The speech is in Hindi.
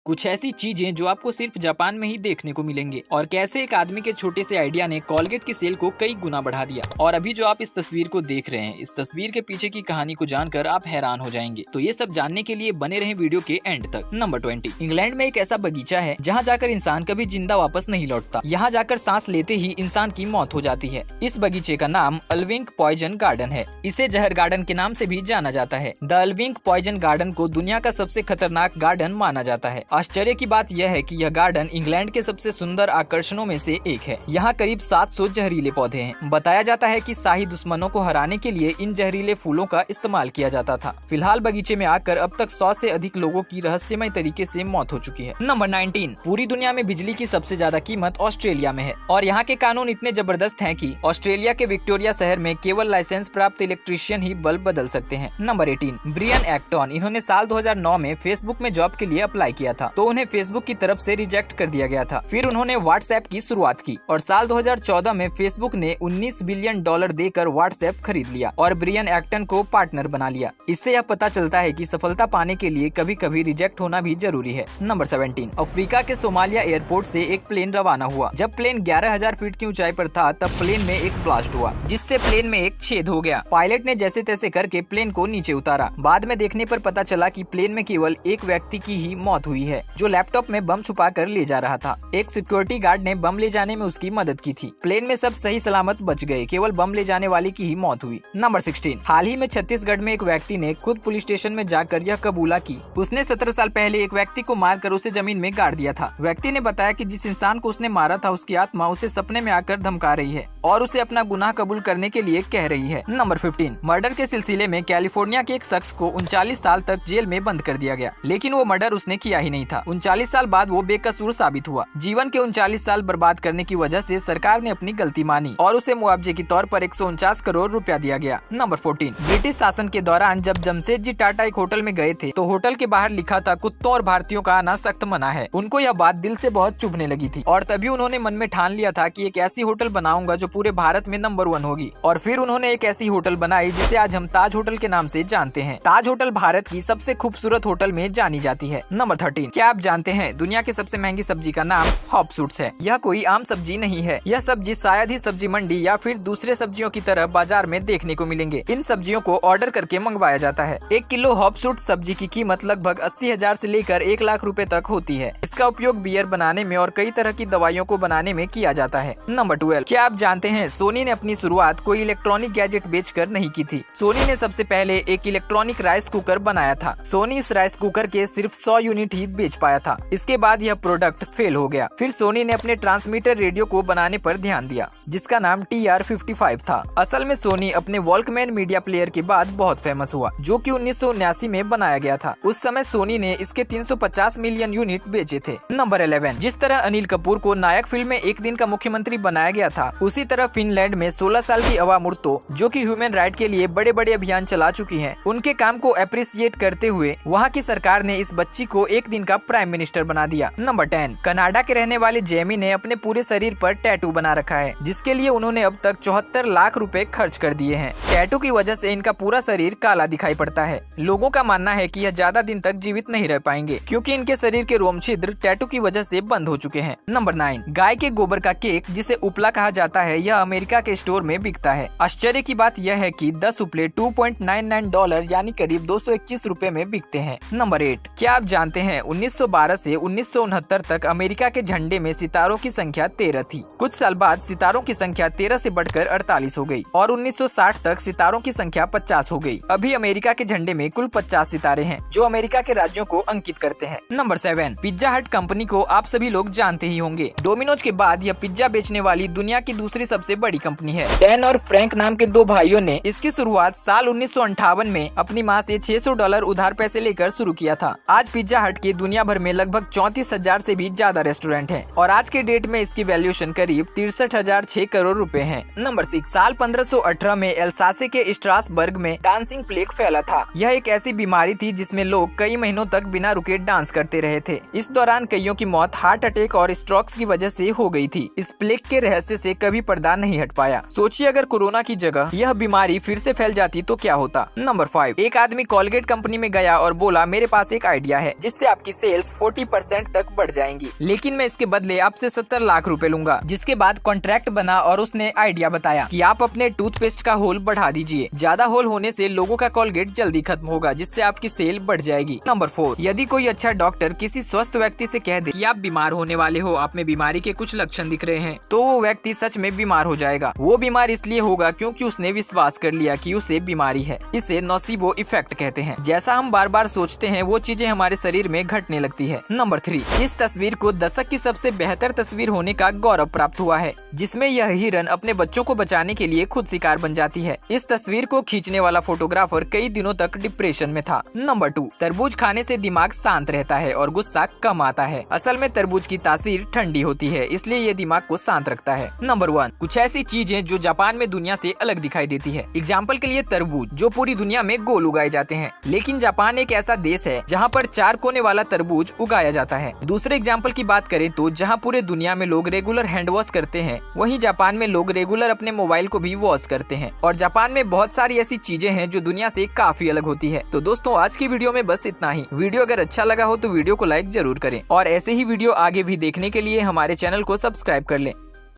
कुछ ऐसी चीजें जो आपको सिर्फ जापान में ही देखने को मिलेंगे और कैसे एक आदमी के छोटे से आइडिया ने कोलगेट की सेल को कई गुना बढ़ा दिया। और अभी जो आप इस तस्वीर को देख रहे हैं, इस तस्वीर के पीछे की कहानी को जानकर आप हैरान हो जाएंगे। तो ये सब जानने के लिए बने रहे वीडियो के एंड तक। नंबर 20। इंग्लैंड में एक ऐसा बगीचा है जहाँ जाकर इंसान कभी जिंदा वापस नहीं लौटता। यहाँ जाकर सांस लेते ही इंसान की मौत हो जाती है। इस बगीचे का नाम अल्विंग पॉइजन गार्डन है। इसे जहर गार्डन के नाम से भी जाना जाता है। द अल्विंग पॉइजन गार्डन को दुनिया का सबसे खतरनाक गार्डन माना जाता है। आश्चर्य की बात यह है कि यह गार्डन इंग्लैंड के सबसे सुंदर आकर्षणों में से एक है। यहाँ करीब 700 जहरीले पौधे हैं। बताया जाता है कि शाही दुश्मनों को हराने के लिए इन जहरीले फूलों का इस्तेमाल किया जाता था। फिलहाल बगीचे में आकर अब तक 100 से अधिक लोगों की रहस्यमय तरीके से मौत हो चुकी है। नंबर 19। पूरी दुनिया में बिजली की सबसे ज्यादा कीमत ऑस्ट्रेलिया में है और यहाँ के कानून इतने जबरदस्त हैं कि ऑस्ट्रेलिया के विक्टोरिया शहर में केवल लाइसेंस प्राप्त इलेक्ट्रीशियन ही बल्ब बदल सकते हैं। नंबर 18। ब्रियन एक्टन, इन्होंने साल 2009 में फेसबुक में जॉब के लिए अप्लाई किया था तो उन्हें फेसबुक की तरफ से रिजेक्ट कर दिया गया था। फिर उन्होंने व्हाट्सएप की शुरुआत की और साल 2014 में फेसबुक ने $19 बिलियन देकर व्हाट्सएप खरीद लिया और ब्रियन एक्टन को पार्टनर बना लिया। इससे यह पता चलता है कि सफलता पाने के लिए कभी कभी रिजेक्ट होना भी जरूरी है। नंबर 17। अफ्रीका के सोमालिया एयरपोर्ट से एक प्लेन रवाना हुआ। जब प्लेन 11,000 फीट की ऊंचाई पर था तब प्लेन में एक ब्लास्ट हुआ जिससे प्लेन में एक छेद हो गया। पायलट ने जैसे तैसे करके प्लेन को नीचे उतारा। बाद में देखने पर पता चला कि प्लेन में केवल एक व्यक्ति की ही मौत हुई है जो लैपटॉप में बम छुपा कर ले जा रहा था। एक सिक्योरिटी गार्ड ने बम ले जाने में उसकी मदद की थी। प्लेन में सब सही सलामत बच गए, केवल बम ले जाने वाले की ही मौत हुई। नंबर 16। हाल ही में छत्तीसगढ़ में एक व्यक्ति ने खुद पुलिस स्टेशन में जाकर यह कबूला की उसने 17 साल पहले एक व्यक्ति को मारकर उसे जमीन में गाड़ दिया था। व्यक्ति ने बताया कि जिस इंसान को उसने मारा था उसकी आत्मा उसे सपने में आकर धमका रही है और उसे अपना गुनाह कबूल करने के लिए कह रही है। नंबर 15। मर्डर के सिलसिले में कैलिफोर्निया के एक शख्स को 39 साल तक जेल में बंद कर दिया गया, लेकिन वो मर्डर उसने किया ही नहीं था। 39 साल बाद वो बेकसूर साबित हुआ। जीवन के 39 साल बर्बाद करने की वजह से सरकार ने अपनी गलती मानी और उसे मुआवजे के तौर पर 149 करोड़ रुपया दिया गया। नंबर 14। ब्रिटिश शासन के दौरान जब जमशेदजी टाटा एक होटल में गए थे तो होटल के बाहर लिखा था कुत्तों और भारतीयों का आना सख्त मना है। उनको यह बात दिल से बहुत चुभने लगी थी और तभी उन्होंने मन में ठान लिया था कि एक ऐसी होटल बनाऊंगा जो पूरे भारत में नंबर 1 होगी। और फिर उन्होंने एक ऐसी होटल बनाई जिसे आज हम ताज होटल के नाम से जानते हैं। ताज होटल भारत की सबसे खूबसूरत होटल में जानी जाती है। नंबर 13। क्या आप जानते हैं दुनिया की सबसे महंगी सब्जी का नाम हॉपसूट्स है। यह कोई आम सब्जी नहीं है। यह सब्जी शायद ही सब्जी मंडी या फिर दूसरे सब्जियों की तरह बाजार में देखने को मिलेंगे। इन सब्जियों को ऑर्डर करके मंगवाया जाता है। 1 किलो हॉपसूट सब्जी की कीमत लगभग 80,000 से लेकर 1 लाख रुपए तक होती है। इसका उपयोग बियर बनाने में और कई तरह की दवाइयों को बनाने में किया जाता है। नंबर 12। क्या आप जानते हैं सोनी ने अपनी शुरुआत कोई इलेक्ट्रॉनिक गैजेट बेचकर नहीं की थी। सोनी ने सबसे पहले एक इलेक्ट्रॉनिक राइस कुकर बनाया था। सोनी इस राइस कुकर के सिर्फ 100 यूनिट ही बेच पाया था। इसके बाद यह प्रोडक्ट फेल हो गया। फिर सोनी ने अपने ट्रांसमीटर रेडियो को बनाने पर ध्यान दिया जिसका नाम TR-55 था। असल में सोनी अपने वॉल्कमैन मीडिया प्लेयर के बाद बहुत फेमस हुआ जो कि 1979 में बनाया गया था। उस समय सोनी ने इसके 350 मिलियन यूनिट बेचे थे। नंबर 11। जिस तरह अनिल कपूर को नायक फिल्म में एक दिन का मुख्यमंत्री बनाया गया था उसी तरह फिनलैंड में 16 साल की अवा मुर्तो जो कि ह्यूमन राइट के लिए बड़े बड़े अभियान चला चुकी हैं, उनके काम को अप्रिशिएट करते हुए वहाँ की सरकार ने इस बच्ची को एक दिन का प्राइम मिनिस्टर बना दिया। नंबर 10। कनाडा के रहने वाले जेमी ने अपने पूरे शरीर पर टैटू बना रखा है जिसके लिए उन्होंने अब तक 74 लाख रुपए खर्च कर दिए हैं। टैटू की वजह से इनका पूरा शरीर काला दिखाई पड़ता है। लोगों का मानना है कि यह ज्यादा दिन तक जीवित नहीं रह पाएंगे क्योंकि इनके शरीर के रोम छिद्र टैटू की वजह से बंद हो चुके हैं। नंबर 9। गाय के गोबर का केक जिसे उपला कहा जाता है यह अमेरिका के स्टोर में बिकता है। आश्चर्य की बात यह है कि 10 उपले $2.99 यानी करीब 221 रुपए में बिकते हैं। नंबर 8। क्या आप जानते हैं 1912 से 1969 तक अमेरिका के झंडे में सितारों की संख्या 13 थी। कुछ साल बाद सितारों की संख्या 13 से बढ़कर 48 हो गई और 1960 तक सितारों की संख्या 50 हो गई। अभी अमेरिका के झंडे में कुल 50 सितारे हैं जो अमेरिका के राज्यों को अंकित करते हैं। नंबर 7। पिज्जा हट कंपनी को आप सभी लोग जानते ही होंगे। डोमिनोज के बाद यह पिज्जा बेचने वाली दुनिया की दूसरी सबसे बड़ी कंपनी है। डैन और फ्रैंक नाम के 2 भाइयों ने इसकी शुरुआत साल 1958 में अपनी माँ से $600 उधार पैसे लेकर शुरू किया था। आज पिज्जा हट के दुनिया भर में लगभग 34,000 से भी ज्यादा रेस्टोरेंट हैं और आज के डेट में इसकी वैल्यूएशन करीब 63,006 करोड़ रुपए है। नंबर 6। साल 1518 में एल्सासे के स्ट्रासबर्ग में डांसिंग प्लेग फैला था। यह एक ऐसी बीमारी थी जिसमें लोग कई महीनों तक बिना रुके डांस करते रहे थे। इस दौरान कईयों की मौत हार्ट अटैक और स्ट्रोक्स की वजह से हो गई थी। इस प्लेग के रहस्य से कभी पर्दा नहीं हट पाया। सोचिए अगर कोरोना की जगह यह बीमारी फिर से फैल जाती तो क्या होता। नंबर 5। एक आदमी कोलगेट कंपनी में गया और बोला मेरे पास एक आइडिया है जिससे आपकी सेल्स 40% तक बढ़ जाएंगी, लेकिन मैं इसके बदले आपसे 70 लाख रुपए लूंगा। जिसके बाद कॉन्ट्रैक्ट बना और उसने आइडिया बताया कि आप अपने टूथपेस्ट का होल बढ़ा दीजिए। ज्यादा होल होने से लोगों का कोलगेट जल्दी खत्म होगा, जिससे आपकी सेल बढ़ जाएगी। नंबर 4, यदि कोई अच्छा डॉक्टर किसी स्वस्थ व्यक्ति से कह दे कि आप बीमार होने वाले हो, आप में बीमारी के कुछ लक्षण दिख रहे हैं, तो वो व्यक्ति सच में बीमार हो जाएगा। वो बीमार इसलिए होगा क्योंकि उसने विश्वास कर लिया कि उसे बीमारी है। इसे नोसिबो इफेक्ट कहते हैं। जैसा हम बार बार सोचते हैं वो चीजें हमारे शरीर में घटने लगती है। नंबर 3, इस तस्वीर को दशक की सबसे बेहतर तस्वीर होने का गौरव प्राप्त हुआ है, जिसमें यह हिरन अपने बच्चों को बचाने के लिए खुद शिकार बन जाती है। इस तस्वीर को खींचने वाला फोटोग्राफर कई दिनों तक डिप्रेशन में था। नंबर 2, तरबूज खाने से दिमाग शांत रहता है और गुस्सा कम आता है। असल में तरबूज की तासीर ठंडी होती है, इसलिए ये दिमाग को शांत रखता है। नंबर 1, कुछ ऐसी चीजें जो जापान में दुनिया से अलग दिखाई देती है। एग्जाम्पल के लिए तरबूज, जो पूरी दुनिया में गोल उगाए जाते हैं, लेकिन जापान एक ऐसा देश है जहाँ पर 4 कोने वाला तरबूज उगाया जाता है। दूसरे एग्जाम्पल की बात करें तो जहाँ पूरे दुनिया में लोग रेगुलर हैंड वॉश करते हैं, वहीं जापान में लोग रेगुलर अपने मोबाइल को भी वॉश करते हैं। और जापान में बहुत सारी ऐसी चीजें हैं जो दुनिया से काफी अलग होती है। तो दोस्तों, आज की वीडियो में बस इतना ही। वीडियो अगर अच्छा लगा हो तो वीडियो को लाइक जरूर करें और ऐसे ही वीडियो आगे भी देखने के लिए हमारे चैनल को सब्सक्राइब कर लें।